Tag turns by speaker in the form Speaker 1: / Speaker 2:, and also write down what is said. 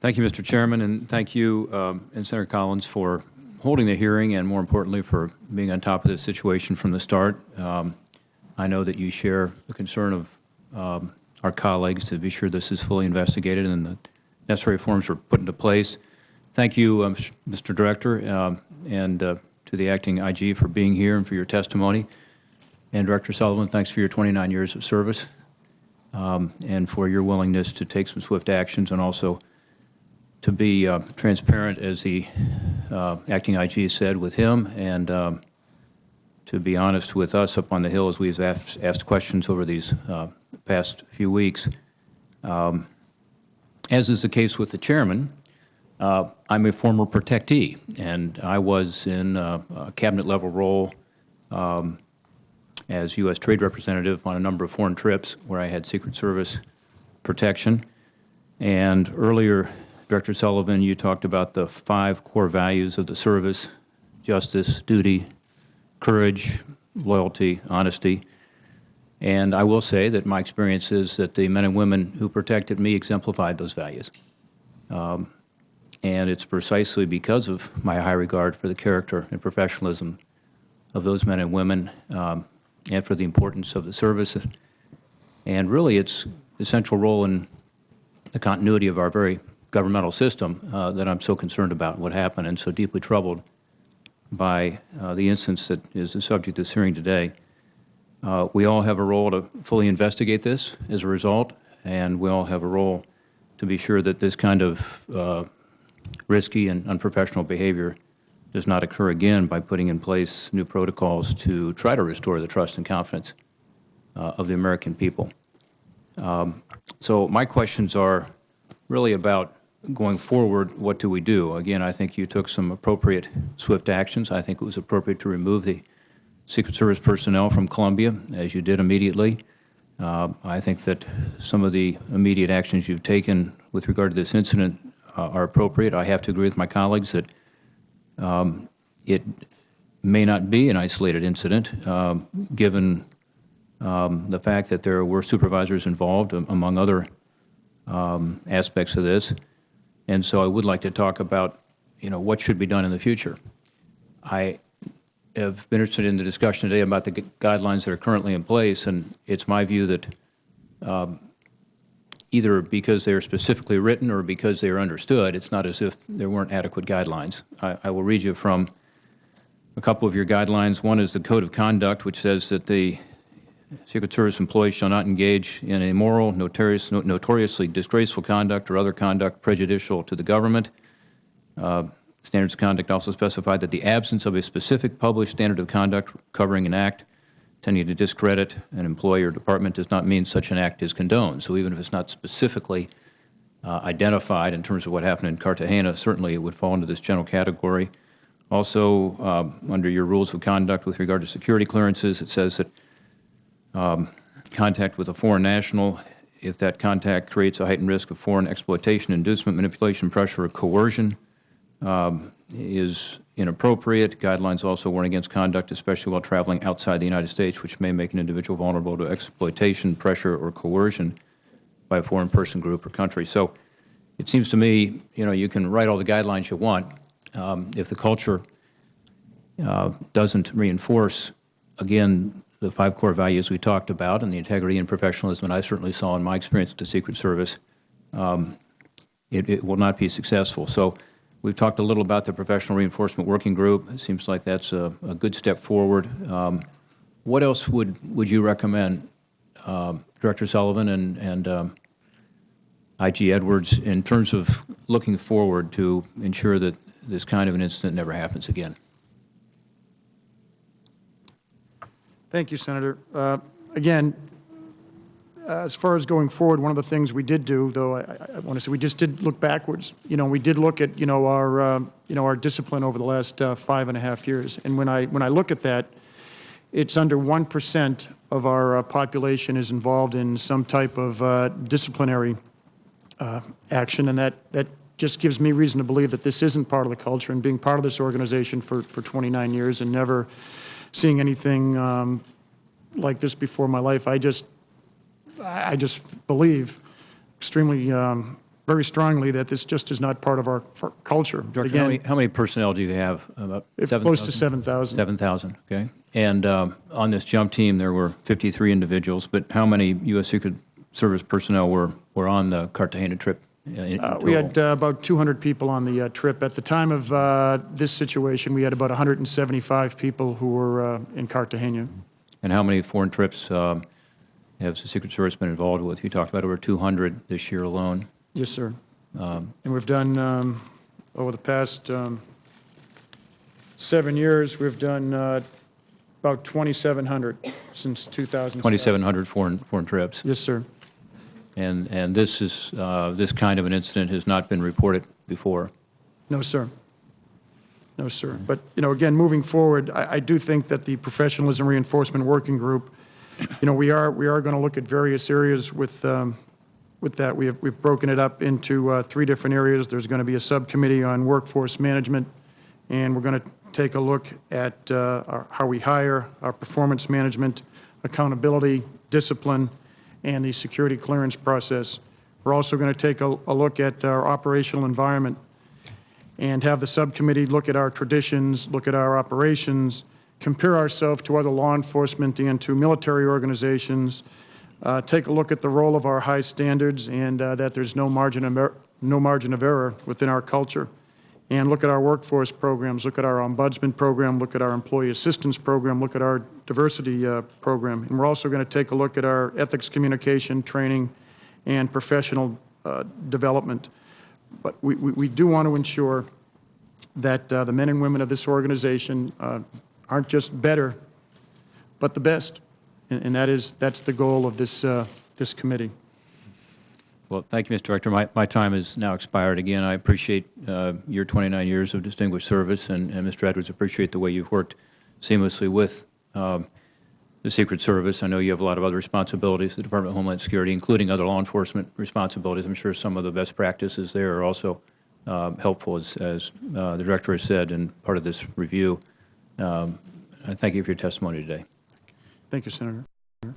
Speaker 1: Thank you, Mr. Chairman, and thank you and Senator Collins for holding the hearing and, more importantly, for being on top of this situation from the start. I know that you share the concern of our colleagues to be sure this is fully investigated and the necessary reforms are put into place. Thank you, Mr. Director, and to the Acting IG for being here and for your testimony. And Director Sullivan, thanks for your 29 years of service and for your willingness to take some swift actions and also to be transparent, as the Acting IG said, with him, and to be honest with us up on the Hill as we've asked questions over these past few weeks. As is the case with the chairman, I'm a former protectee, and I was in a cabinet-level role as U.S. Trade Representative on a number of foreign trips where I had Secret Service protection. And earlier, Director Sullivan, you talked about the 5 core values of the service: justice, duty, courage, loyalty, honesty. And I will say that my experience is that the men and women who protected me exemplified those values. And it's precisely because of my high regard for the character and professionalism of those men and women and for the importance of the service. And really, it's the central role in the continuity of our very governmental system that I'm so concerned about what happened and so deeply troubled by the instance that is the subject of this hearing today. We all have a role to fully investigate this as a result, and we all have a role to be sure that this kind of risky and unprofessional behavior does not occur again by putting in place new protocols to try to restore the trust and confidence of the American people. So my questions are really about going forward, what do we do? Again, I think you took some appropriate, swift actions. I think it was appropriate to remove the Secret Service personnel from Colombia, as you did immediately. I think that some of the immediate actions you've taken with regard to this incident are appropriate. I have to agree with my colleagues that it may not be an isolated incident, given the fact that there were supervisors involved, among other aspects of this. And so I would like to talk about, what should be done in the future. I have been interested in the discussion today about the guidelines that are currently in place, and it's my view that either because they are specifically written or because they are understood, it's not as if there weren't adequate guidelines. I will read you from a couple of your guidelines. One is the Code of Conduct, which says that the Secret Service employees shall not engage in immoral, notoriously disgraceful conduct or other conduct prejudicial to the government. Standards of conduct also specify that the absence of a specific published standard of conduct covering an act tending to discredit an employee or department does not mean such an act is condoned. So even if it's not specifically identified in terms of what happened in Cartagena, certainly it would fall into this general category. Also, under your rules of conduct with regard to security clearances, it says that contact with a foreign national, if that contact creates a heightened risk of foreign exploitation, inducement, manipulation, pressure, or coercion, is inappropriate. Guidelines also warn against conduct, especially while traveling outside the United States, which may make an individual vulnerable to exploitation, pressure, or coercion by a foreign person, group, or country. So it seems to me, you can write all the guidelines you want. If the culture doesn't reinforce, again, the 5 core values we talked about and the integrity and professionalism that I certainly saw in my experience with the Secret Service, it will not be successful. So we've talked a little about the Professional Reinforcement Working Group. It seems like that's a good step forward. What else would you recommend, Director Sullivan and IG Edwards, in terms of looking forward to ensure that this kind of an incident never happens again?
Speaker 2: Thank you, Senator. Again, as far as going forward, one of the things we did do, though, I want to say we just did look backwards. We did look at our discipline over the last 5.5 years, and when I look at that, it's under 1% of our population is involved in some type of disciplinary action, and that just gives me reason to believe that this isn't part of the culture. And being part of this organization for 29 years and never seeing anything like this before in my life, I just believe extremely very strongly that this just is not part of our culture. But
Speaker 1: Director,
Speaker 2: again,
Speaker 1: how many personnel do you have? About
Speaker 2: it's
Speaker 1: 7,000?
Speaker 2: close to 7,000.
Speaker 1: 7,000, okay. And on this jump team, there were 53 individuals, but how many U.S. Secret Service personnel were on the Cartagena trip in total?
Speaker 2: We had about 200 people on the trip. At the time of this situation, we had about 175 people who were in Cartagena.
Speaker 1: And how many foreign trips has the Secret Service been involved with? You talked about over 200 this year alone.
Speaker 2: Yes, sir. And we've done, over the past 7 years, we've done about 2,700 since 2000.
Speaker 1: 2,700 foreign trips.
Speaker 2: Yes, sir.
Speaker 1: And this is this kind of an incident has not been reported before.
Speaker 2: No, sir. No, sir. But, again, moving forward, I do think that the Professionalism Reinforcement Working Group, we are going to look at various areas with that. We've broken it up into 3 different areas. There's going to be a subcommittee on workforce management, and we're going to take a look at how we hire, our performance management, accountability, discipline, and the security clearance process. We're also going to take a look at our operational environment and have the subcommittee look at our traditions, look at our operations, compare ourselves to other law enforcement and to military organizations, take a look at the role of our high standards and that there's no margin of error within our culture, and look at our workforce programs, look at our ombudsman program, look at our employee assistance program, look at our diversity program. And we're also going to take a look at our ethics communication, training, and professional development. But we do want to ensure that the men and women of this organization aren't just better, but the best. And that's the goal of this committee.
Speaker 1: Well, thank you, Mr. Director. My time has now expired again. I appreciate your 29 years of distinguished service, and Mr. Edwards, appreciate the way you've worked seamlessly with the Secret Service. I know you have a lot of other responsibilities, the Department of Homeland Security, including other law enforcement responsibilities. I'm sure some of the best practices there are also helpful, as the Director has said, and part of this review. I thank you for your testimony today.
Speaker 2: Thank you, Senator.